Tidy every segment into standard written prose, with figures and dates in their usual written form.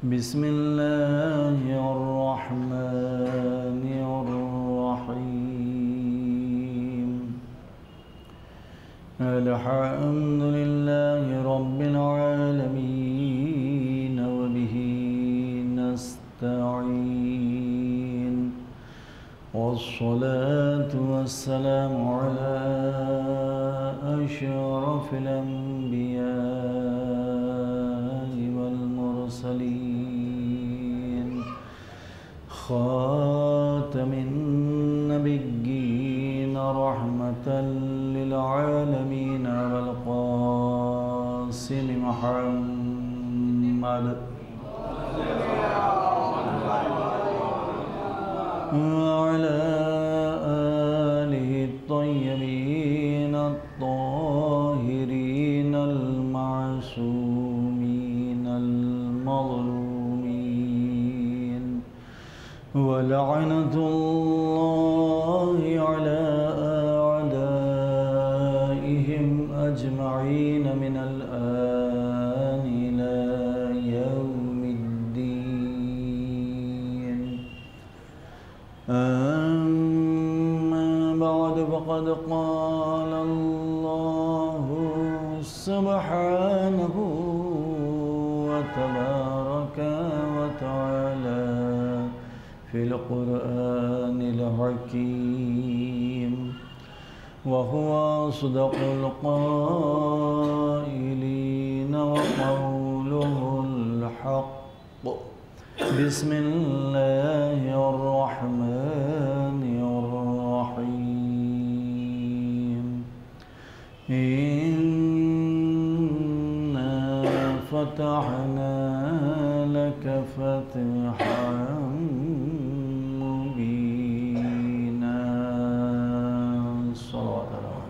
بسم الله الرحمن الرحيم الحمد لله رب العالمين وبه نستعين والصلاة والسلام على أشرف الأنبياء والمرسلين خاتم النبيين رحمة للعالمين والقاسم محمد وعلى آله الطيبين الطاهرين المعصومين المظلومين ولعنة الله على أعدائهم أجمعين من الآن إلى يوم الدين أما بعد فقد قال الله سبحانه وتبارك وتعالى في القرآن الحكيم وهو أصدق القائلين وقوله الحق بسم الله الرحمن الرحيم إنا فتحنا لك فتحا مبينا صلوات الله.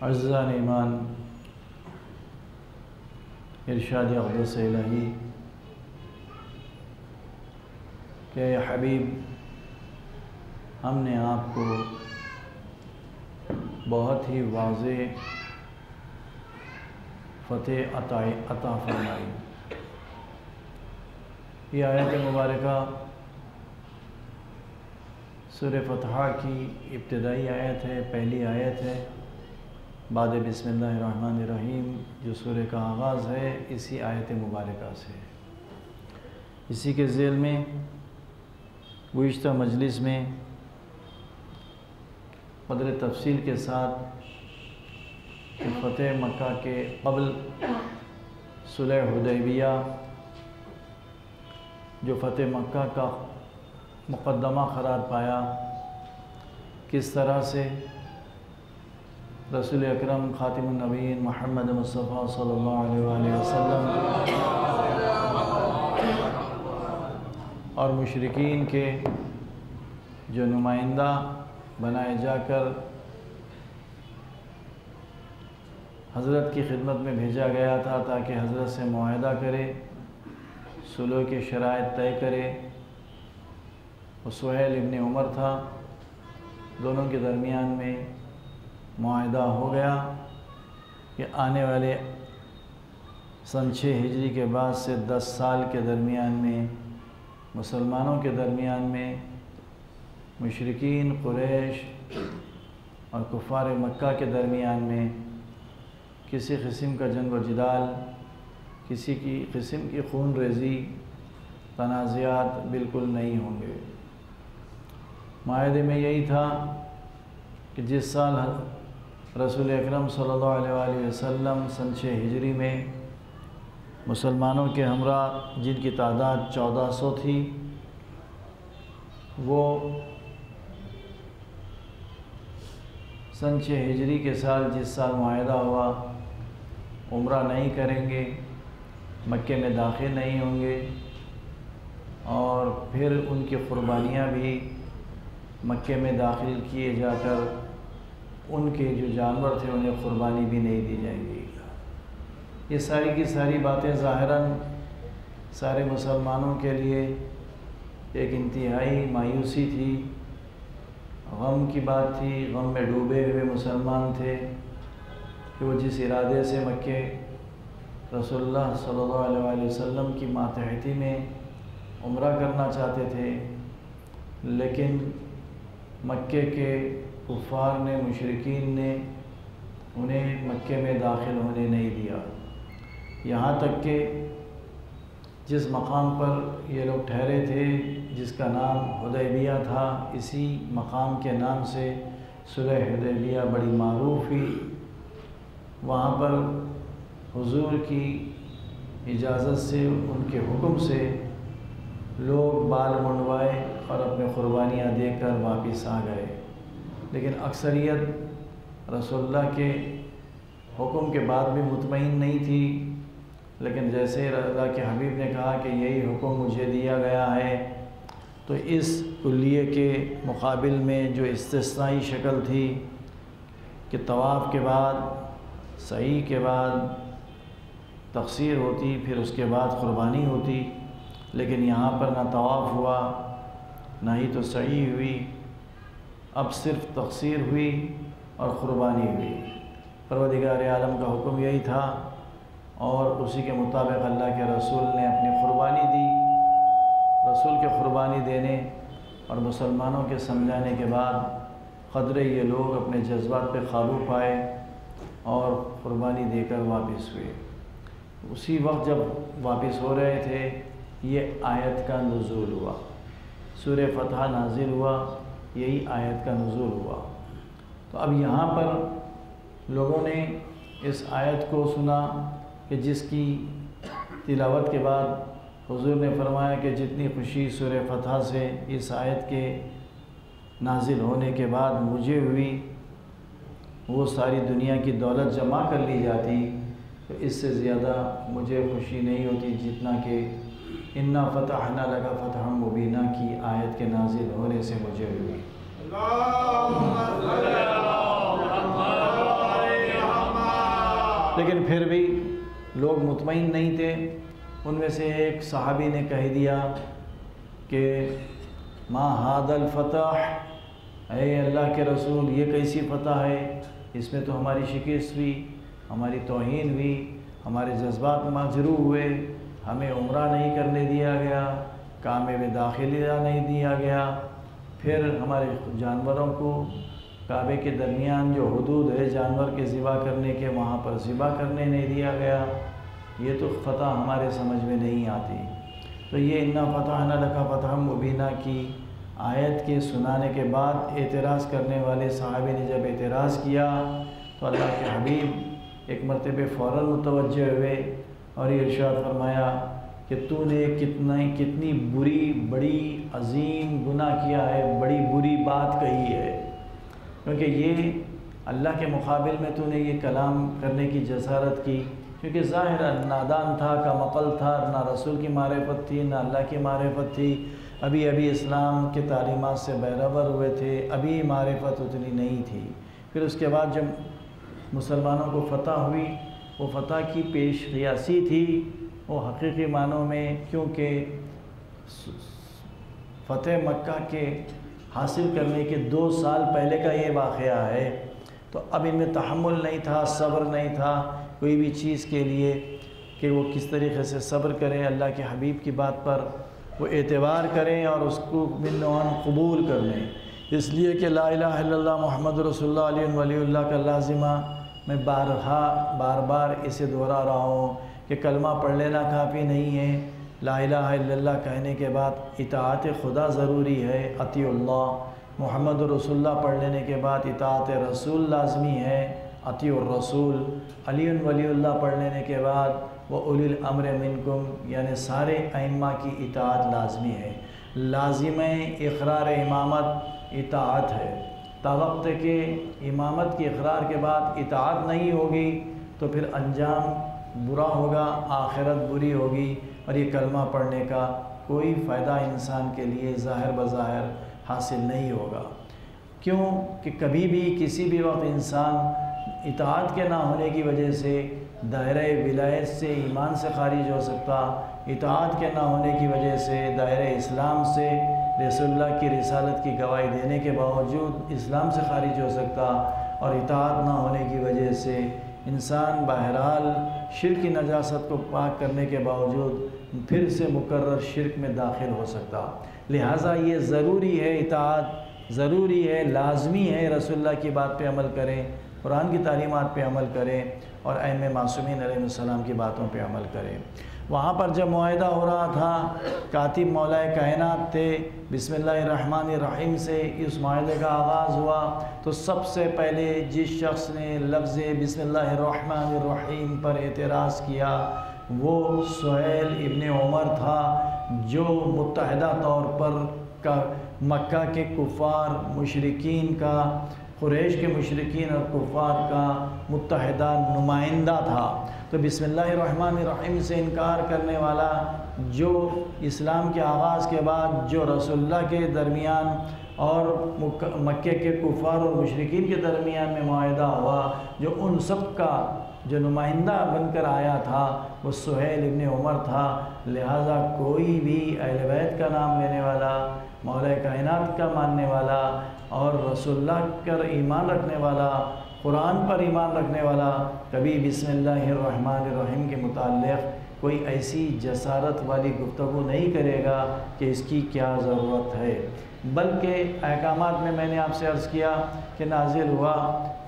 عزیزان ایمان، ارشاد اقدس الہی کہ اے حبیب، ہم نے آپ کو بہت ہی واضح فتح عطا فرمائی۔ یہ آیت مبارکہ سورہ فتح کی ابتدائی آیت ہے، پہلی آیت ہے بعد بسم اللہ الرحمن الرحیم، جو سورہ کا آغاز ہے اسی آیت مبارکہ سے۔ اسی کے ذیل میں گزشتہ مجلس میں قدر تفصیل کے ساتھ فتح مکہ کے قبل صلح حدیبیہ، جو فتح مکہ کا مقدمہ قرار پایا، کس طرح سے رسول اکرم خاتم النبیین محمد مصطفیٰ صلی اللہ علیہ وآلہ وسلم اور مشرکین کے جو نمائندہ بنائے جا کر حضرت کی خدمت میں بھیجا گیا تھا تاکہ حضرت سے معاہدہ کرے، صلح کے شرائط طے کرے، وہ سہیل ابن عمر تھا، دونوں کے درمیان میں معاہدہ ہو گیا کہ آنے والے سن 6 ہجری کے بعد سے 10 سال کے درمیان میں مسلمانوں کے درمیان میں مشرکین قریش اور کفار مکہ کے درمیان میں کسی قسم کا جنگ و جدال، کسی کی قسم کی خون ریزی، تنازعات بالکل نہیں ہوں گے۔ معاہدے میں یہی تھا کہ جس سال رسول اکرم صلی اللہ علیہ وآلہ وسلم سن 6 ہجری میں مسلمانوں کے ہمراہ جن کی تعداد 1400 تھی، وہ سن 6 ہجری کے سال جس سال معاہدہ ہوا، عمرہ نہیں کریں گے، مکے میں داخل نہیں ہوں گے، اور پھر ان کی قربانیاں بھی مکے میں داخل کیے جا کر ان کے جو جانور تھے انہیں قربانی بھی نہیں دی جائے گی۔ یہ ساری کی ساری باتیں ظاہراً سارے مسلمانوں کے لیے ایک انتہائی مایوسی تھی، غم کی بات تھی، غم میں ڈوبے ہوئے مسلمان تھے، کہ وہ جس ارادے سے مکہ رسول اللہ صلی اللہ علیہ وسلم کی ماتحتی میں عمرہ کرنا چاہتے تھے، لیکن مکے کے کفار نے، مشرکین نے انہیں مکے میں داخل ہونے نہیں دیا، یہاں تک کہ جس مقام پر یہ لوگ ٹھہرے تھے جس کا نام حدیبیہ تھا، اسی مقام کے نام سے صلح حدیبیہ بڑی معروف ہوئی۔ وہاں پر حضور کی اجازت سے، ان کے حکم سے لوگ بال منڈوائے اور اپنے قربانیاں دے کر واپس آ گئے، لیکن اکثریت رسول اللہ کے حکم کے بعد بھی مطمئن نہیں تھی۔ لیکن جیسے اللہ کے حبیب نے کہا کہ یہی حکم مجھے دیا گیا ہے، تو اس کلیے کے مقابل میں جو استثنائی شکل تھی کہ طواف کے بعد، سعی کے بعد تقصیر ہوتی، پھر اس کے بعد قربانی ہوتی، لیکن یہاں پر نہ طواف ہوا نہ ہی تو سعی ہوئی، اب صرف تقصیر ہوئی اور قربانی ہوئی۔ پروردگار عالم کا حکم یہی تھا، اور اسی کے مطابق اللہ کے رسول نے اپنی قربانی دی۔ رسول کے قربانی دینے اور مسلمانوں کے سمجھانے کے بعد قدرے یہ لوگ اپنے جذبات پہ قابو پائے اور قربانی دے کر واپس ہوئے۔ اسی وقت جب واپس ہو رہے تھے، یہ آیت کا نزول ہوا، سورہ فتح نازل ہوا، یہی آیت کا نزول ہوا۔ تو اب یہاں پر لوگوں نے اس آیت کو سنا کہ جس کی تلاوت کے بعد حضور نے فرمایا کہ جتنی خوشی سورہ فتح سے اس آیت کے نازل ہونے کے بعد مجھے ہوئی، وہ ساری دنیا کی دولت جمع کر لی جاتی تو اس سے زیادہ مجھے خوشی نہیں ہوتی جتنا کہ انا فتحنا لک فتحا مبینا کی آیت کے نازل ہونے سے مجھے ہوئی۔ لیکن پھر بھی لوگ مطمئن نہیں تھے۔ ان میں سے ایک صحابی نے کہہ دیا کہ ما ھذا الفتح، اے اللہ کے رسول یہ کیسی فتح ہے، اس میں تو ہماری شکست ہوئی، ہماری توہین ہوئی، ہمارے جذبات مجروح ہوئے، ہمیں عمرہ نہیں کرنے دیا گیا، کعبے میں داخلہ نہیں دیا گیا، پھر ہمارے جانوروں کو کعبے کے درمیان جو حدود ہے جانور کے ذبح کرنے کے، وہاں پر ذبح کرنے نہیں دیا گیا، یہ تو فتح ہمارے سمجھ میں نہیں آتی۔ تو یہ انا فتحنا لک فتحا مبینا کی آیت کے سنانے کے بعد اعتراض کرنے والے صحابی نے جب اعتراض کیا تو اللہ کے حبیب ایک مرتبہ فوراً متوجہ ہوئے اور یہ ارشاد فرمایا کہ تو نے کتنی بری، بڑی عظیم گناہ کیا ہے، بڑی بری بات کہی ہے، کیونکہ یہ اللہ کے مقابل میں تو نے یہ کلام کرنے کی جسارت کی، کیونکہ ظاہر نادان تھا، کم عقل تھا، نہ رسول کی معرفت تھی نہ اللہ کی معرفت تھی، ابھی اسلام کے تعلیمات سے بیخبر ہوئے تھے، ابھی معرفت اتنی نہیں تھی۔ پھر اس کے بعد جب مسلمانوں کو فتح ہوئی، وہ فتح کی پیش قیاسی تھی، وہ حقیقی معنوں میں، کیونکہ فتح مکہ کے حاصل کرنے کے 2 سال پہلے کا یہ واقعہ ہے، تو اب ان میں تحمل نہیں تھا، صبر نہیں تھا کوئی بھی چیز کے لیے کہ وہ کس طریقے سے صبر کریں، اللہ کے حبیب کی بات پر وہ اعتبار کریں اور اس کو من و عن قبول کر لیں، اس لیے کہ لا الہ الا اللہ محمد رسول اللہ علیہ ولی اللہ کا لازمہ میں بار بار اسے دہرا رہا ہوں کہ کلمہ پڑھ لینا کافی نہیں ہے، لا الہ الا اللہ کہنے کے بعد اطاعت خدا ضروری ہے، اطیع اللہ، محمد رسول اللہ پڑھ لینے کے بعد اطاعت رسول لازمی ہے، اطیع الرسول، علی ولی اللہ پڑھ لینے کے بعد وہ اولی الامر منکم، یعنی سارے ائمہ کی اطاعت لازمی ہے۔ لازم اقرار امامت اطاعت ہے، تا وقت کہ امامت کی اقرار کے بعد اطاعت نہیں ہوگی تو پھر انجام برا ہوگا، آخرت بری ہوگی، اور یہ کلمہ پڑھنے کا کوئی فائدہ انسان کے لیے ظاہر بظاہر حاصل نہیں ہوگا۔ کیوں کہ کبھی بھی کسی بھی وقت انسان اطاعت کے نہ ہونے کی وجہ سے دائرہ ولایت سے، ایمان سے خارج ہو سکتا، اطاعت کے نہ ہونے کی وجہ سے دائرہ اسلام سے، رسول اللہ کی رسالت کی گواہی دینے کے باوجود اسلام سے خارج ہو سکتا، اور اطاعت نہ ہونے کی وجہ سے انسان بہرحال شرک کی نجاست کو پاک کرنے کے باوجود پھر سے مکرر شرک میں داخل ہو سکتا، لہٰذا یہ ضروری ہے، اطاعت ضروری ہے، لازمی ہے، رسول اللہ کی بات پہ عمل کریں، قرآن کی تعلیمات پہ عمل کریں اور ائمہ معصومین علیہ السلام کی باتوں پہ عمل کریں۔ وہاں پر جب معاہدہ ہو رہا تھا، کاتب مولا کائنات تھے، بسم اللہ الرحمن الرحیم سے اس معاہدے کا آغاز ہوا، تو سب سے پہلے جس شخص نے لفظ بسم اللہ الرحمن الرحیم پر اعتراض کیا وہ سہیل ابن عمر تھا، جو متحدہ طور پر مکہ کے کفار مشرکین کا، قریش کے مشرکین اور کفار کا متحدہ نمائندہ تھا۔ تو بسم اللہ الرحمن الرحیم سے انکار کرنے والا، جو اسلام کے آغاز کے بعد جو رسول اللہ کے درمیان اور مکہ کے کفار اور مشرکین کے درمیان میں معاہدہ ہوا، جو ان سب کا جو نمائندہ بن کر آیا تھا وہ سہیل ابن عمر تھا، لہٰذا کوئی بھی اہل بیت کا نام لینے والا، مولا کائنات کا ماننے والا اور رسول اللہ پر ایمان رکھنے والا، قرآن پر ایمان رکھنے والا، کبھی بسم اللہ الرحمن الرحیم کے متعلق کوئی ایسی جسارت والی گفتگو نہیں کرے گا کہ اس کی کیا ضرورت ہے، بلکہ احکامات میں نے آپ سے عرض کیا کہ نازل ہوا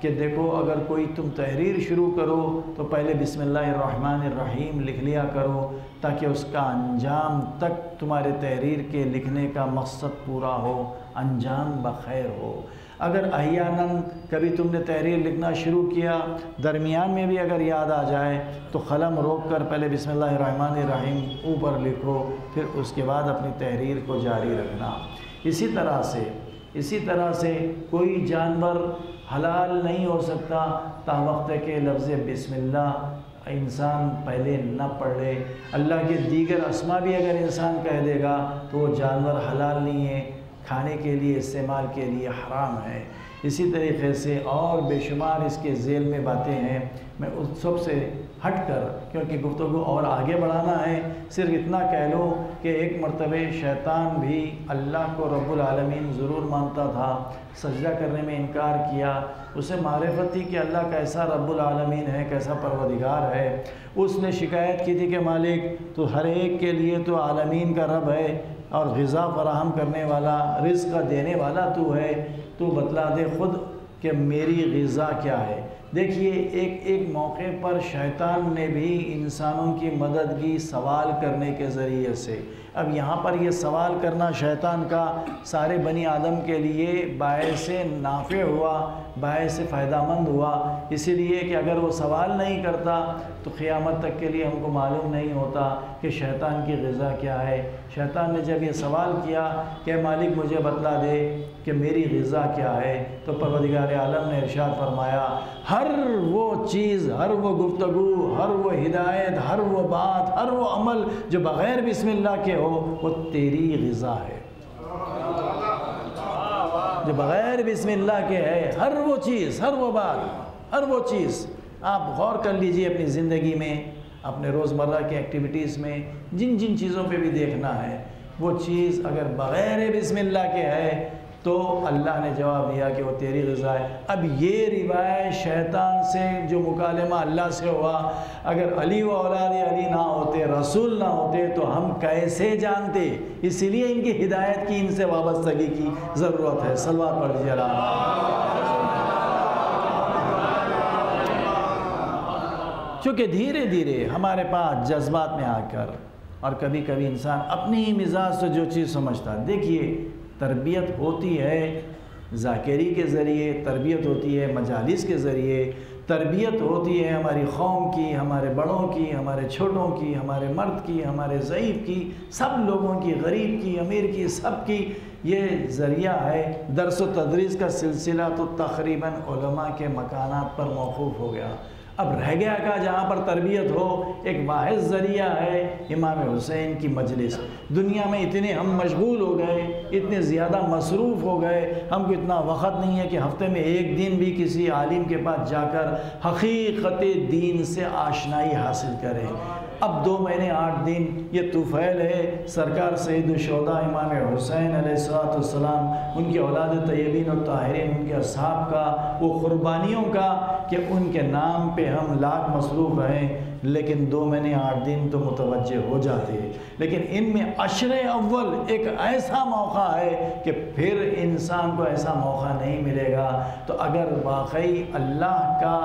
کہ دیکھو اگر کوئی تم تحریر شروع کرو تو پہلے بسم اللہ الرحمن الرحیم لکھ لیا کرو تاکہ اس کا انجام تک تمہارے تحریر کے لکھنے کا مقصد پورا ہو، انجام بخیر ہو۔ اگر احیاناً کبھی تم نے تحریر لکھنا شروع کیا، درمیان میں بھی اگر یاد آ جائے تو قلم روک کر پہلے بسم اللہ الرحمن الرحیم اوپر لکھو، پھر اس کے بعد اپنی تحریر کو جاری رکھنا۔ اسی طرح سے کوئی جانور حلال نہیں ہو سکتا تا وقت کہ لفظ بسم اللہ انسان پہلے نہ پڑھ لے۔ اللہ کے دیگر اسما بھی اگر انسان کہہ دے گا تو وہ جانور حلال نہیں ہے، کھانے کے لیے، استعمال کے لیے حرام ہے۔ اسی طریقے سے اور بے شمار اس کے ذیل میں باتیں ہیں، میں اس سب سے ہٹ کر، کیونکہ گفتگو اور آگے بڑھانا ہے، صرف اتنا کہہ لو کہ ایک مرتبہ شیطان بھی اللہ کو رب العالمین ضرور مانتا تھا، سجدہ کرنے میں انکار کیا، اسے معرفت تھی کہ اللہ کیسا رب العالمین ہے، کیسا پروردگار ہے۔ اس نے شکایت کی تھی کہ مالک تو ہر ایک کے لیے تو عالمین کا رب ہے اور غذا فراہم کرنے والا، رزق دینے والا تو ہے، تو بتلا دے خود کہ میری غذا کیا ہے۔ دیکھیے ایک موقع پر شیطان نے بھی انسانوں کی مدد کی سوال کرنے کے ذریعے سے۔ اب یہاں پر یہ سوال کرنا شیطان کا سارے بنی آدم کے لیے باعث نافع ہوا، باعث فائدہ مند ہوا، اسی لیے کہ اگر وہ سوال نہیں کرتا تو قیامت تک کے لیے ہم کو معلوم نہیں ہوتا کہ شیطان کی غذا کیا ہے۔ شیطان نے جب یہ سوال کیا کہ مالک مجھے بتلا دے کہ میری غذا کیا ہے، تو پروردگار عالم نے ارشاد فرمایا ہر وہ چیز، ہر وہ گفتگو، ہر وہ ہدایت، ہر وہ بات، ہر وہ عمل جو بغیر بسم اللہ کے ہو وہ تیری غذا ہے۔ جو بغیر بسم اللہ کے ہے، ہر وہ چیز، ہر وہ بات، ہر وہ چیز، آپ غور کر لیجئے اپنی زندگی میں، اپنے روزمرہ کے ایکٹیویٹیز میں، جن چیزوں پہ بھی دیکھنا ہے، وہ چیز اگر بغیر بسم اللہ کے ہے تو اللہ نے جواب دیا کہ وہ تیری غذا ہے۔ اب یہ روایت شیطان سے جو مکالمہ اللہ سے ہوا، اگر علی و اولاد علی نہ ہوتے، رسول نہ ہوتے تو ہم کیسے جانتے؟ اسی لیے ان کی ہدایت کی، ان سے وابستگی کی ضرورت ہے۔ صلوات پڑھ لیجیے چونکہ دھیرے دھیرے ہمارے پاس جذبات میں آ کر اور کبھی کبھی انسان اپنی ہی مزاج سے جو چیز سمجھتا ہے، دیکھیے تربیت ہوتی ہے ذاکری کے ذریعے، تربیت ہوتی ہے مجالس کے ذریعے، تربیت ہوتی ہے ہماری قوم کی، ہمارے بڑوں کی، ہمارے چھوٹوں کی، ہمارے مرد کی، ہمارے ضعیف کی، سب لوگوں کی، غریب کی، امیر کی، سب کی۔ یہ ذریعہ ہے درس و تدریس کا سلسلہ تو تقریباً علماء کے مکانات پر موقوف ہو گیا۔ اب رہ گیا کہ جہاں پر تربیت ہو ایک واحد ذریعہ ہے امام حسین کی مجلس۔ دنیا میں اتنے ہم مشغول ہو گئے، اتنے زیادہ مصروف ہو گئے، ہم کو اتنا وقت نہیں ہے کہ ہفتے میں ایک دن بھی کسی عالم کے پاس جا کر حقیقت دین سے آشنائی حاصل کریں۔ اب 2 مہینے 8 دن یہ طفیل ہے سرکار سید الشہداء امام حسین علیہ السلام، ان کے اولاد طیبین و طاہرین، ان کے اصحاب کا، وہ قربانیوں کا، کہ ان کے نام پہ ہم لاکھ مصروف رہیں، لیکن 2 مہینے 8 دن تو متوجہ ہو جاتے ہیں۔ لیکن ان میں عشر اول ایک ایسا موقع ہے کہ پھر انسان کو ایسا موقع نہیں ملے گا۔ تو اگر واقعی اللہ کا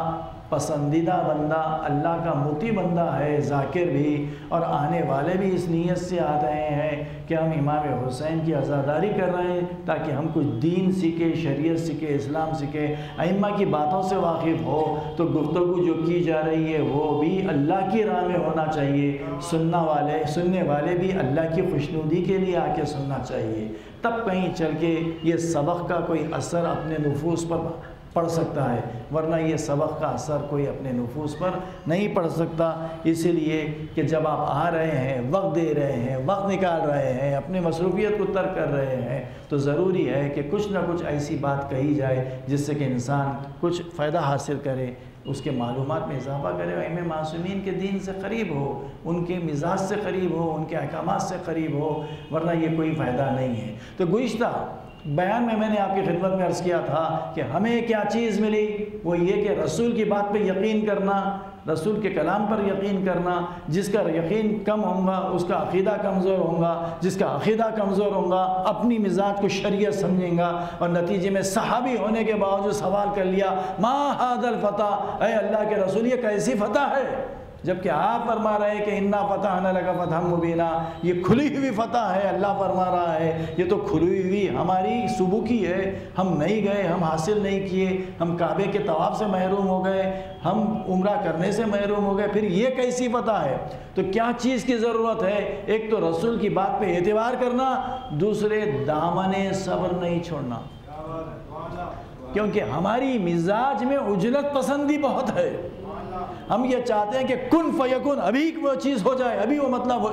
پسندیدہ بندہ، اللہ کا مطیع بندہ ہے، ذاکر بھی، اور آنے والے بھی اس نیت سے آ رہے ہیں کہ ہم امام حسین کی عزاداری کر رہے ہیں تاکہ ہم کچھ دین سیکھیں، شریعت سیکھیں، اسلام سیکھیں، ائمہ کی باتوں سے واقف ہو، تو گفتگو جو کی جا رہی ہے وہ بھی اللہ کی راہ میں ہونا چاہیے، سننے والے بھی اللہ کی خوشنودی کے لیے آ کے سننا چاہیے، تب کہیں چل کے یہ سبق کا کوئی اثر اپنے نفوس پر پڑ سکتا ہے، ورنہ یہ سبق کا اثر کوئی اپنے نفوس پر نہیں پڑ سکتا۔ اسی لیے کہ جب آپ آ رہے ہیں، وقت دے رہے ہیں، وقت نکال رہے ہیں، اپنی مصروفیت کو ترک کر رہے ہیں، تو ضروری ہے کہ کچھ نہ کچھ ایسی بات کہی جائے جس سے کہ انسان کچھ فائدہ حاصل کرے، اس کے معلومات میں اضافہ کرے، ائمہ معصومین کے دین سے قریب ہو، ان کے مزاج سے قریب ہو، ان کے احکامات سے قریب ہو، ورنہ یہ کوئی فائدہ نہیں ہے۔ تو گزشتہ بیان میں نے آپ کی خدمت میں عرض کیا تھا کہ ہمیں کیا چیز ملی، وہ یہ کہ رسول کی بات پہ یقین کرنا، رسول کے کلام پر یقین کرنا۔ جس کا یقین کم ہوگا اس کا عقیدہ کمزور ہوگا، جس کا عقیدہ کمزور ہوگا اپنی مزاج کو شریعت سمجھیں گا، اور نتیجے میں صحابی ہونے کے باوجود سوال کر لیا ما ھذا الفتح، اے اللہ کے رسول یہ کیسی فتح ہے، جبکہ آپ فرما رہے ہیں کہ انا فتحنا لک فتحا مبینا، یہ کھلی ہوئی فتح ہے، اللہ فرما رہا ہے یہ تو کھلی ہوئی ہماری سبکی ہے، ہم نہیں گئے، ہم حاصل نہیں کیے، ہم کعبے کے طواف سے محروم ہو گئے، ہم عمرہ کرنے سے محروم ہو گئے، پھر یہ کیسی فتح ہے؟ تو کیا چیز کی ضرورت ہے؟ ایک تو رسول کی بات پہ اعتبار کرنا، دوسرے دامن صبر نہیں چھوڑنا، کیونکہ ہماری مزاج میں عجلت پسندی بہت ہے، ہم یہ چاہتے ہیں کہ کن فیکن، ابھی وہ چیز ہو جائے، ابھی وہ مطلب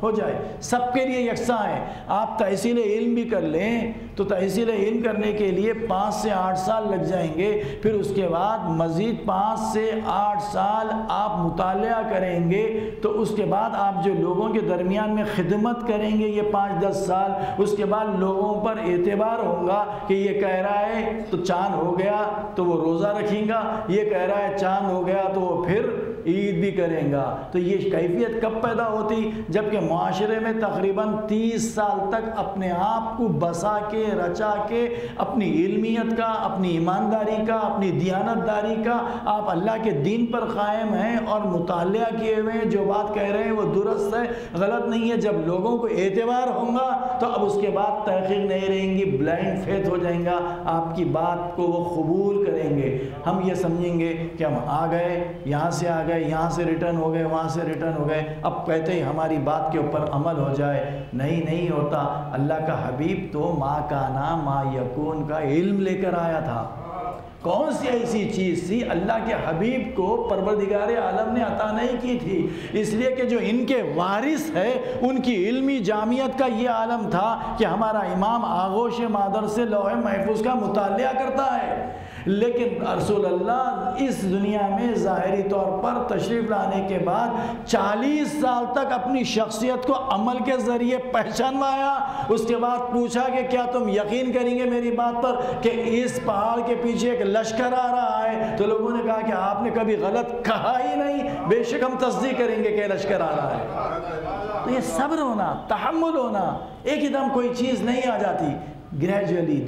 ہو جائے، سب کے لیے یکساں ہے۔ آپ تحصیل علم بھی کر لیں تو تحصیل علم کرنے کے لیے 5 سے 8 سال لگ جائیں گے، پھر اس کے بعد مزید 5 سے 8 سال آپ مطالعہ کریں گے، تو اس کے بعد آپ جو لوگوں کے درمیان میں خدمت کریں گے یہ 5-10 سال، اس کے بعد لوگوں پر اعتبار ہوگا کہ یہ کہہ رہا ہے تو چاند ہو گیا تو وہ روزہ رکھیں گا، یہ کہہ رہا ہے چاند ہو گیا تو وہ پھر عید بھی کریں گا۔ تو یہ کیفیت کب پیدا ہوتی؟ جبکہ معاشرے میں تقریباً 30 سال تک اپنے آپ کو بسا کے رچا کے اپنی علمیت کا، اپنی ایمانداری کا، اپنی دیانتداری کا آپ اللہ کے دین پر قائم ہیں اور مطالعہ کیے ہوئے ہیں، جو بات کہہ رہے ہیں وہ درست ہے، غلط نہیں ہے۔ جب لوگوں کو اعتبار ہوگا تو اب اس کے بعد تحقیق نہیں رہیں گی، بلائنڈ فیتھ ہو جائیں گا، آپ کی بات کو وہ قبول کریں گے۔ ہم یہ سمجھیں گے کہ ہم آ گئے، یہاں سے آ گئے، یہاں سے ریٹرن ہو گئے، وہاں سے ریٹرن ہو گئے، اب کہتے ہی ہماری بات کے اوپر عمل ہو جائے، نہیں ہوتا۔ اللہ کا حبیب تو ما کانا ما یکون کا علم لے کر آیا تھا۔ کون سی ایسی چیز تھی اللہ کے حبیب کو پروردگار عالم نے عطا نہیں کی تھی؟ اس لیے کہ جو ان کے وارث ہے ان کی علمی جامعیت کا یہ عالم تھا کہ ہمارا امام آغوش مادر سے لوح محفوظ کا مطالعہ کرتا ہے، لیکن رسول اللہ اس دنیا میں ظاہری طور پر تشریف لانے کے بعد 40 سال تک اپنی شخصیت کو عمل کے ذریعے پہچانوایا۔ اس کے بعد پوچھا کہ کیا تم یقین کریں گے میری بات پر کہ اس پہاڑ کے پیچھے ایک لشکر آ رہا ہے؟ تو لوگوں نے کہا کہ آپ نے کبھی غلط کہا ہی نہیں، بے شک ہم تصدیق کریں گے کہ لشکر آ رہا ہے۔ تو یہ صبر ہونا، تحمل ہونا، ایک ہی دم کوئی چیز نہیں آ جاتی، گریجولی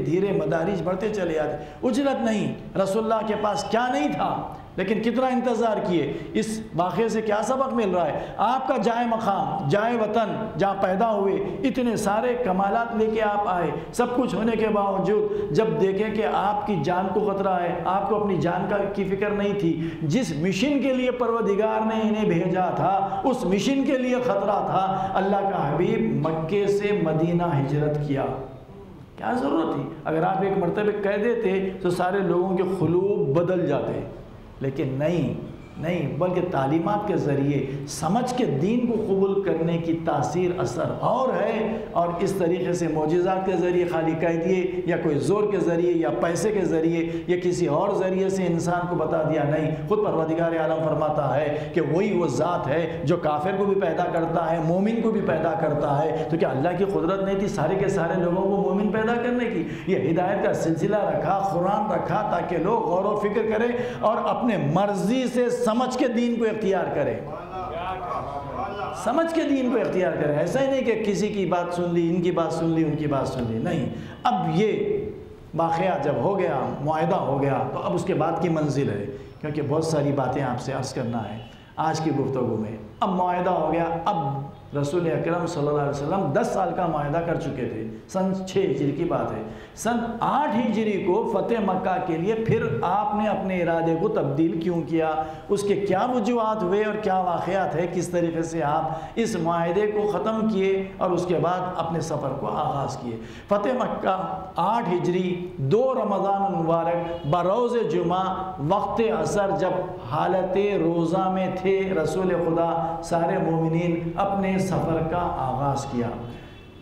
دھیرے مدارج بڑھتے چلے آتے، اجلت نہیں۔ رسول اللہ کے پاس کیا نہیں تھا لیکن کتنا انتظار کیے۔ اس واقعے سے کیا سبق مل رہا ہے؟ آپ کا جائے مقام، جائے وطن جہاں پیدا ہوئے، اتنے سارے کمالات لے کے آپ آئے، سب کچھ ہونے کے باوجود جب دیکھیں کہ آپ کی جان کو خطرہ ہے، آپ کو اپنی جان کی فکر نہیں تھی، جس مشن کے لیے پروردگار نے انہیں بھیجا تھا اس مشن کے لیے خطرہ تھا، اللہ کا حبیب مکے سے مدینہ ہجرت کیا۔ کیا ضرورت تھی؟ اگر آپ ایک مرتبہ کہہ دیتے تو سارے لوگوں کے قلوب بدل جاتے، لیکن نہیں، نہیں، بلکہ تعلیمات کے ذریعے سمجھ کے دین کو قبول کرنے کی تاثیر اثر اور ہے، اور اس طریقے سے معجزات کے ذریعے خالی کہہ دیے یا کوئی زور کے ذریعے یا پیسے کے ذریعے یا کسی اور ذریعے سے انسان کو بتا دیا نہیں۔ خود پروردگار عالم فرماتا ہے کہ وہی وہ ذات ہے جو کافر کو بھی پیدا کرتا ہے، مومن کو بھی پیدا کرتا ہے۔ تو کیا اللہ کی قدرت نہیں تھی سارے کے سارے لوگوں کو مومن پیدا کرنے کی؟ یہ ہدایت کا سلسلہ رکھا، قرآن رکھا تاکہ لوگ غور و فکر کریں اور اپنے مرضی سے سمجھ کے دین کو اختیار کرے، سمجھ کے دین کو اختیار کرے۔ ایسا ہی نہیں کہ کسی کی بات سن لی، ان کی بات سن لی، ان کی بات سن لی، نہیں۔ اب یہ واقعہ جب ہو گیا، معاہدہ ہو گیا، تو اب اس کے بعد کی منزل ہے، کیونکہ بہت ساری باتیں آپ سے عرض کرنا ہے آج کی گفتگو میں۔ اب معاہدہ ہو گیا، اب رسول اکرم صلی اللہ علیہ وسلم 10 سال کا معاہدہ کر چکے تھے۔ سن 6 ہجری کی بات ہے۔ سن 8 ہجری کو فتح مکہ کے لیے پھر آپ نے اپنے ارادے کو تبدیل کیوں کیا، اس کے کیا وجوہات ہوئے اور کیا واقعات ہے، کس طریقے سے آپ اس معاہدے کو ختم کیے اور اس کے بعد اپنے سفر کو آغاز کیے۔ فتح مکہ 8 ہجری 2 رمضان المبارک بروز جمعہ وقت عصر، جب حالت روزہ میں تھے رسول خدا، سارے مومنین اپنے سفر کا آغاز کیا۔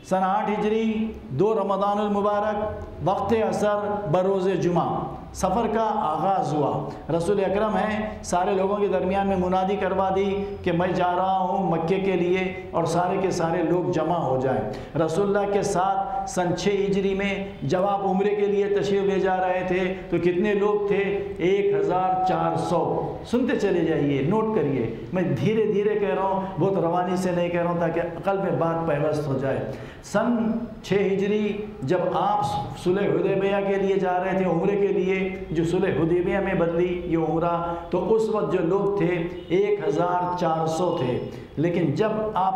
سن 8 ہجری 2 رمضان المبارک وقت عصر بروز جمعہ سفر کا آغاز ہوا۔ رسول اکرم ہیں، سارے لوگوں کے درمیان میں منادی کروا دی کہ میں جا رہا ہوں مکے کے لیے اور سارے کے سارے لوگ جمع ہو جائیں۔ رسول اللہ کے ساتھ سن 6 ہجری میں جب آپ عمرے کے لیے تشریف لے جا رہے تھے تو کتنے لوگ تھے؟ 1400۔ سنتے چلے جائیے، نوٹ کریے، میں دھیرے دھیرے کہہ رہا ہوں، بہت روانی سے نہیں کہہ رہا ہوں تاکہ عقل میں بات پیوست ہو جائے۔ سن 6 ہجری جب آپ صلح حدیبیہ کے لیے جا رہے تھے عمرے کے لیے، جو صلح حدیبیہ میں بدلی یہ عمرہ، تو اس وقت جو لوگ تھے 1400 تھے۔ لیکن جب آپ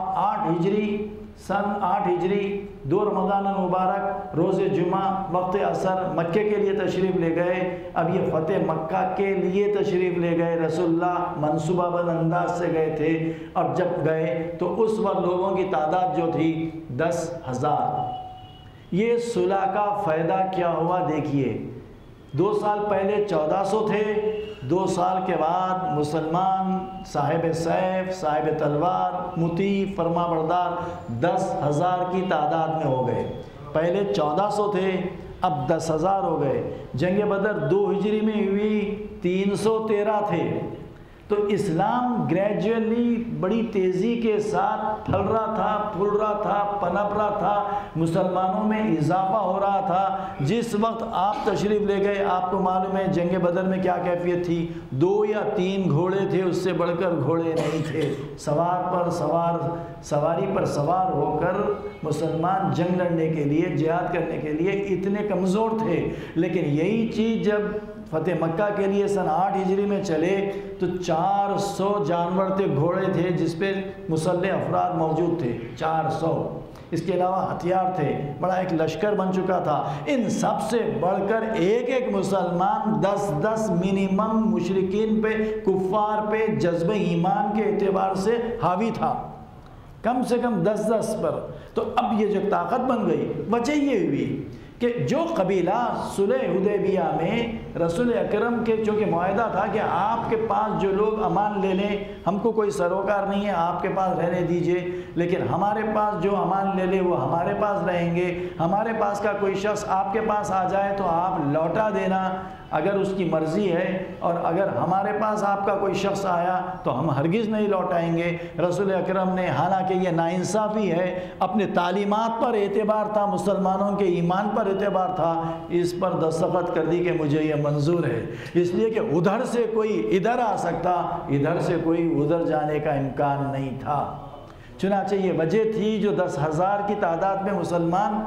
سن 8 ہجری 2 رمضان المبارک روز جمعہ وقت عصر مکے کے لیے تشریف لے گئے، اب یہ فتح مکہ کے لیے تشریف لے گئے۔ رسول اللہ منصوبہ بند انداز سے گئے تھے، اور جب گئے تو اس وقت لوگوں کی تعداد جو تھی 10,000۔ یہ صلح کا فائدہ کیا ہوا دیکھیے، 2 سال پہلے 1400 تھے، 2 سال کے بعد مسلمان صاحب سیف، صاحب تلوار، مطیع، فرما بردار 10,000 کی تعداد میں ہو گئے۔ پہلے 1400 تھے، اب 10,000 ہو گئے۔ جنگ بدر 2 ہجری میں ہوئی، 313 تھے۔ تو اسلام گریجولی بڑی تیزی کے ساتھ پھل رہا تھا، پھول رہا تھا، پنپ رہا تھا، مسلمانوں میں اضافہ ہو رہا تھا۔ جس وقت آپ تشریف لے گئے، آپ کو معلوم ہے جنگ بدر میں کیا کیفیت تھی، 2 یا 3 گھوڑے تھے، اس سے بڑھ کر گھوڑے نہیں تھے۔ سواری پر سوار ہو کر مسلمان جنگ لڑنے کے لیے، جہاد کرنے کے لیے اتنے کمزور تھے۔ لیکن یہی چیز جب فتح مکہ کے لیے سن 8 ہجری میں چلے تو 400 جانور تھے، گھوڑے تھے جس پہ مسلح افراد موجود تھے، 400۔ اس کے علاوہ ہتھیار تھے، بڑا ایک لشکر بن چکا تھا۔ ان سب سے بڑھ کر ایک مسلمان 10 منیمم مشرکین پہ، کفار پہ جذب ایمان کے اعتبار سے حاوی تھا، کم سے کم 10 پر۔ تو اب یہ جو طاقت بن گئی، وجہ یہ ہوئی کہ جو قبیلہ صلح حدیبیہ میں رسول اکرم کے چونکہ معاہدہ تھا کہ آپ کے پاس جو لوگ امان لے لیں، ہم کو کوئی سروکار نہیں ہے، آپ کے پاس رہنے دیجئے، لیکن ہمارے پاس جو امان لے لے وہ ہمارے پاس رہیں گے۔ ہمارے پاس کا کوئی شخص آپ کے پاس آ جائے تو آپ لوٹا دینا اگر اس کی مرضی ہے، اور اگر ہمارے پاس آپ کا کوئی شخص آیا تو ہم ہرگز نہیں لوٹائیں گے۔ رسول اکرم نے، حالانکہ یہ ناانصافی ہے، اپنے تعلیمات پر اعتبار تھا، مسلمانوں کے ایمان پر اعتبار تھا، اس پر دستخط کر دی کہ مجھے یہ منظور ہے، اس لیے کہ ادھر سے کوئی ادھر آ سکتا، ادھر سے کوئی ادھر جانے کا امکان نہیں تھا۔ چنانچہ یہ وجہ تھی جو 10,000 کی تعداد میں مسلمان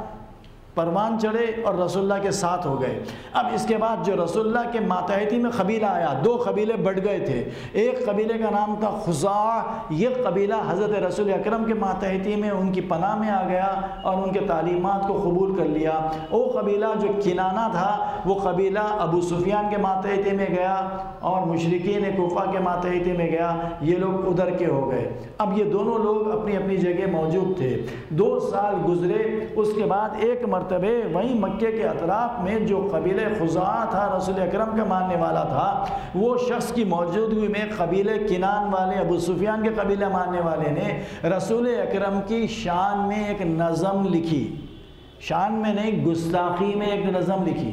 پروان چڑھے اور رسول اللہ کے ساتھ ہو گئے۔ اب اس کے بعد جو رسول اللہ کے ماتحتی میں قبیلہ آیا، 2 قبیلے بڑھ گئے تھے۔ ایک قبیلے کا نام تھا خزاع، یہ قبیلہ حضرت رسول اکرم کے ماتحتی میں ان کی پناہ میں آ گیا اور ان کے تعلیمات کو قبول کر لیا۔ وہ قبیلہ جو کنانہ تھا، وہ قبیلہ ابو سفیان کے ماتحتی میں گیا اور مشرکین کوفہ کے ماتحتی میں گیا، یہ لوگ ادھر کے ہو گئے۔ اب یہ دونوں لوگ اپنی اپنی جگہ موجود تھے۔ 2 سال گزرے، اس کے بعد ایک مرتبہ مرتبے وہیں مکے کے اطراف میں جو قبیلہ خزاعہ تھا رسول اکرم کا ماننے والا تھا، وہ شخص کی موجودگی میں قبیلہ کنان والے ابو سفیان کے قبیلہ ماننے والے نے رسول اکرم کی شان میں ایک نظم لکھی، شان میں نہیں گستاخی میں ایک نظم لکھی۔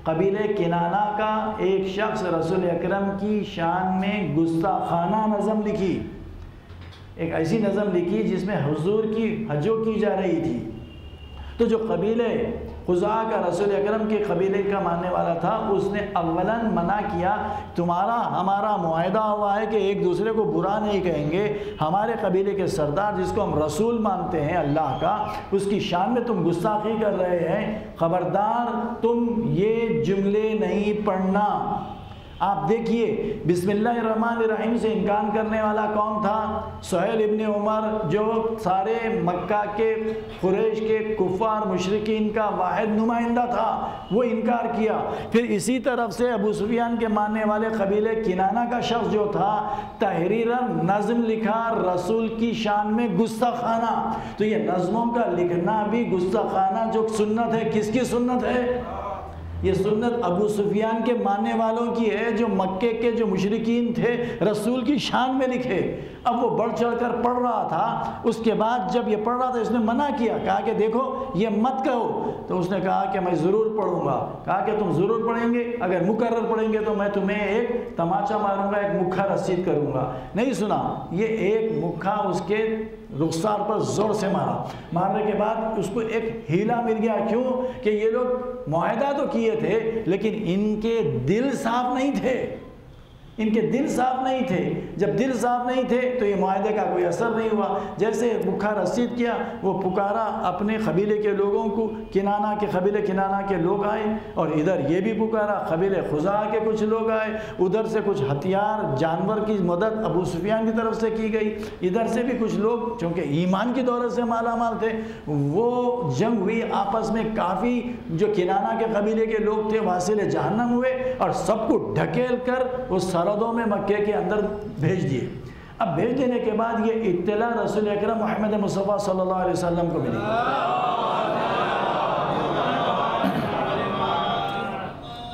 قبیلہ کنانہ کا ایک شخص رسول اکرم کی شان میں گستاخانہ نظم لکھی، ایک ایسی نظم لکھی جس میں حضور کی حجو کی جا رہی تھی۔ تو جو قبیلہ خزاعہ کا رسول اکرم کے قبیلے کا ماننے والا تھا، اس نے اولاً منع کیا، تمہارا ہمارا معاہدہ ہوا ہے کہ ایک دوسرے کو برا نہیں کہیں گے، ہمارے قبیلے کے سردار جس کو ہم رسول مانتے ہیں اللہ کا، اس کی شان میں تم گستاخی کر رہے ہیں، خبردار تم یہ جملے نہیں پڑھنا۔ آپ دیکھیے بسم اللہ الرحمن الرحیم سے انکار کرنے والا کون تھا؟ سہیل ابن عمر، جو سارے مکہ کے قریش کے کفار مشرکین کا واحد نمائندہ تھا، وہ انکار کیا۔ پھر اسی طرف سے ابو سفیان کے ماننے والے قبیلے کنانہ کا شخص جو تھا، تحریراً نظم لکھا رسول کی شان میں گستاخانہ۔ تو یہ نظموں کا لکھنا بھی گستاخانہ جو سنت ہے، کس کی سنت ہے؟ یہ سنت ابو سفیان کے ماننے والوں کی ہے، جو مکے کے جو مشرکین تھے رسول کی شان میں لکھے۔ اب وہ بڑھ چڑھ کر پڑھ رہا تھا، اس کے بعد جب یہ پڑھ رہا تھا اس نے منع کیا، کہا کہ دیکھو یہ مت کہو۔ تو اس نے کہا کہ میں ضرور پڑھوں گا۔ کہا کہ تم ضرور پڑھیں گے، اگر مقرر پڑھیں گے تو میں تمہیں ایک تماچا ماروں گا، ایک مکھا رسید کروں گا۔ نہیں سنا، یہ ایک مکھا اس کے رخسار پر زور سے مارا۔ مارنے کے بعد اس کو ایک ہیلا مل گیا، کیوں کہ یہ لوگ معاہدہ تو کیے تھے لیکن ان کے دل صاف نہیں تھے، ان کے دل صاف نہیں تھے۔ جب دل صاف نہیں تھے تو یہ معاہدے کا کوئی اثر نہیں ہوا۔ جیسے مکھا رسید کیا، وہ پکارا اپنے قبیلے کے لوگوں کو، کنانہ کے قبیلے کنانہ کے لوگ آئے، اور ادھر یہ بھی پکارا، قبیلے خزاعہ کے کچھ لوگ آئے، ادھر سے کچھ ہتھیار جانور کی مدد ابو سفیان کی طرف سے کی گئی، ادھر سے بھی کچھ لوگ چونکہ ایمان کی دولت سے مالا مال تھے، وہ جنگ ہوئی آپس میں۔ کافی جو کنانہ کے قبیلے کے لوگ تھے واصل جہنم ہوئے، اور سب کو ڈھکیل کر اس سرحدوں میں مکے کے اندر بھیج دیے۔ اب بھیج دینے کے بعد یہ اطلاع رسول اکرم محمد مصطفیٰ صلی اللہ علیہ وسلم کو ملی۔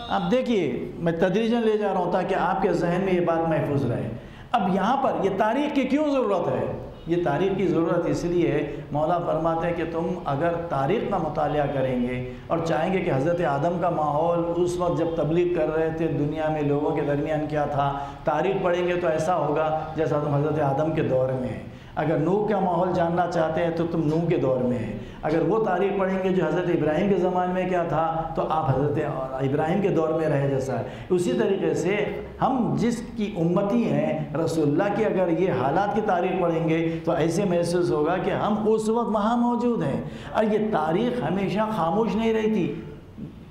اب دیکھیے میں تدریجاً لے جا رہا ہوں تاکہ آپ کے ذہن میں یہ بات محفوظ رہے۔ اب یہاں پر یہ تاریخ کی کیوں ضرورت ہے؟ یہ تاریخ کی ضرورت اس لیے ہے، مولا فرماتے ہیں کہ تم اگر تاریخ کا مطالعہ کریں گے اور چاہیں گے کہ حضرت آدم کا ماحول اس وقت جب تبلیغ کر رہے تھے دنیا میں لوگوں کے درمیان کیا تھا، تاریخ پڑھیں گے تو ایسا ہوگا جیسا تم حضرت آدم کے دور میں ہیں۔ اگر نوح کا ماحول جاننا چاہتے ہیں تو تم نوح کے دور میں ہیں۔ اگر وہ تاریخ پڑھیں گے جو حضرت ابراہیم کے زمانے میں کیا تھا تو آپ حضرت ابراہیم کے دور میں رہے جیسا ہے۔ اسی طریقے سے ہم جس کی امتی ہیں رسول اللہ کی، اگر یہ حالات کی تاریخ پڑھیں گے تو ایسے محسوس ہوگا کہ ہم اس وقت وہاں موجود ہیں۔ اور یہ تاریخ ہمیشہ خاموش نہیں رہتی،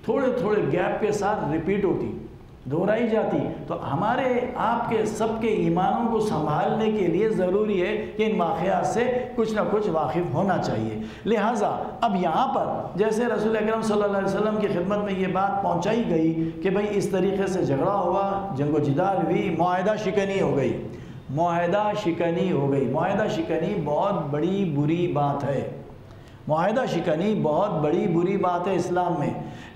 تھوڑے تھوڑے گیپ کے ساتھ ریپیٹ ہوتی، دہرائی جاتی۔ تو ہمارے آپ کے سب کے ایمانوں کو سنبھالنے کے لیے ضروری ہے کہ ان واقعات سے کچھ نہ کچھ واقف ہونا چاہیے۔ لہٰذا اب یہاں پر جیسے رسول اکرم صلی اللہ علیہ وسلم کی خدمت میں یہ بات پہنچائی گئی کہ بھئی اس طریقے سے جھگڑا ہوا، جنگ و جدال ہوئی، معاہدہ شکنی ہو گئی، معاہدہ شکنی ہو گئی۔ معاہدہ شکنی بہت بڑی بری بات ہے، معاہدہ شکنی بہت بڑی بری بات ہے اسلام میں۔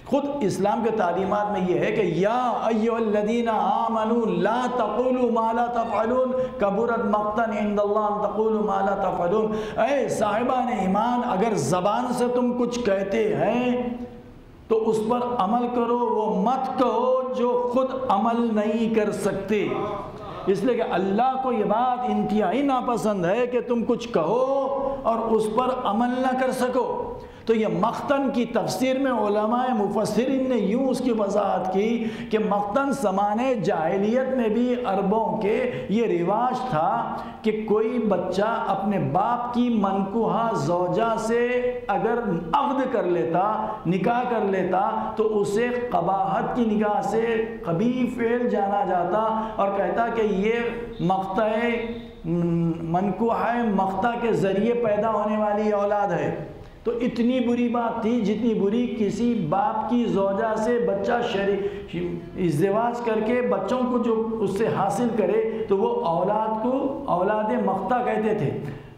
خود اسلام کے تعلیمات میں یہ ہے کہ یا ایھا الذین آمنوا لا تقولوا ما لا تفعلون کبرت مقتا عند اللہ ان تقولوا ما لا تفعلون۔ اے صاحبان ایمان، اگر زبان سے تم کچھ کہتے ہیں تو اس پر عمل کرو، وہ مت کہو جو خود عمل نہیں کر سکتے۔ اس لیے کہ اللہ کو یہ بات انتہائی ناپسند ہے کہ تم کچھ کہو اور اس پر عمل نہ کر سکو۔ تو یہ مختن کی تفسیر میں علماء مفسرین نے یوں اس کی وضاحت کی کہ مختن زمانے جاہلیت میں بھی عربوں کے یہ رواج تھا کہ کوئی بچہ اپنے باپ کی منکوحہ زوجہ سے اگر عقد کر لیتا، نکاح کر لیتا، تو اسے قباحت کی نگاہ سے قبیح فعل جانا جاتا اور کہتا کہ یہ مقطع منکوحہ مقطع کے ذریعے پیدا ہونے والی اولاد ہے۔ تو اتنی بری بات تھی جتنی بری کسی باپ کی زوجہ سے بچہ ازدواج کر کے بچوں کو جو اس سے حاصل کرے تو وہ اولاد کو اولاد مقطع کہتے تھے۔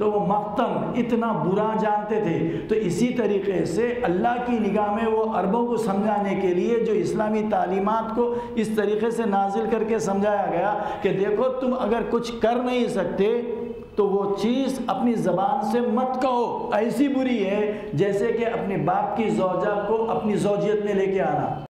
تو وہ مختم اتنا برا جانتے تھے۔ تو اسی طریقے سے اللہ کی نگاہ میں وہ عربوں کو سمجھانے کے لیے جو اسلامی تعلیمات کو اس طریقے سے نازل کر کے سمجھایا گیا کہ دیکھو تم اگر کچھ کر نہیں سکتے تو وہ چیز اپنی زبان سے مت کہو، ایسی بری ہے جیسے کہ اپنے باپ کی زوجہ کو اپنی زوجیت میں لے کے آنا۔